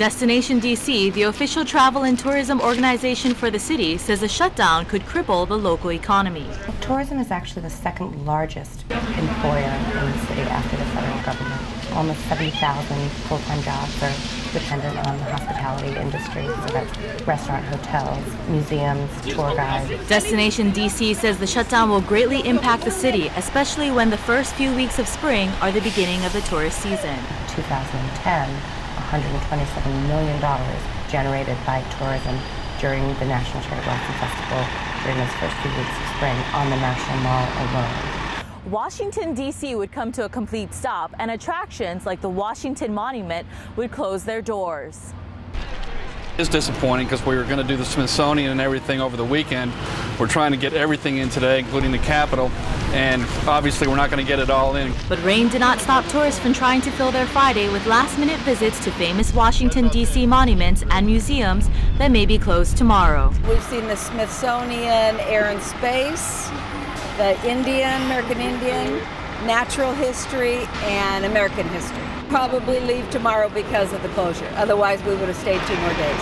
Destination DC, the official travel and tourism organization for the city, says the shutdown could cripple the local economy. Tourism is actually the second largest employer in the city after the federal government. Almost 70,000 full-time jobs are dependent on the hospitality industry, so that's restaurant, hotels, museums, tour guides. Destination DC says the shutdown will greatly impact the city, especially when the first few weeks of spring are the beginning of the tourist season. 2010, $127 million generated by tourism during the National Cherry Blossom Festival during those first few weeks of spring on the National Mall alone. Washington, D.C. would come to a complete stop, and attractions like the Washington Monument would close their doors. It's disappointing because we were going to do the Smithsonian and everything over the weekend. We're trying to get everything in today, including the Capitol, and obviously we're not going to get it all in. But rain did not stop tourists from trying to fill their Friday with last-minute visits to famous Washington, D.C. monuments and museums that may be closed tomorrow. We've seen the Smithsonian, Air and Space, the American Indian, natural history, and American history. Probably leave tomorrow because of the closure. Otherwise, we would have stayed 2 more days.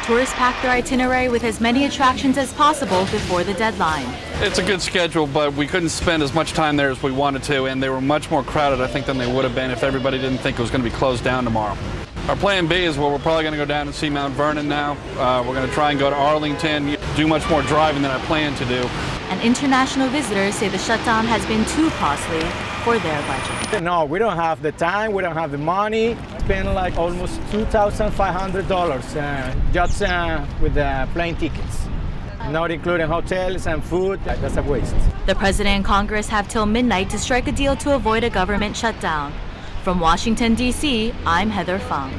Tourists packed their itinerary with as many attractions as possible before the deadline. It's a good schedule, but we couldn't spend as much time there as we wanted to, and they were much more crowded, I think, than they would have been if everybody didn't think it was going to be closed down tomorrow. Our plan B is, well, we're probably going to go down and see Mount Vernon now. We're going to try and go to Arlington, do much more driving than I plan to do. And international visitors say the shutdown has been too costly for their budget. No, we don't have the time, we don't have the money. Spend like almost $2,500 just with the plane tickets, not including hotels and food. That's a waste. The President and Congress have till midnight to strike a deal to avoid a government shutdown. From Washington, D.C., I'm Heather Fung.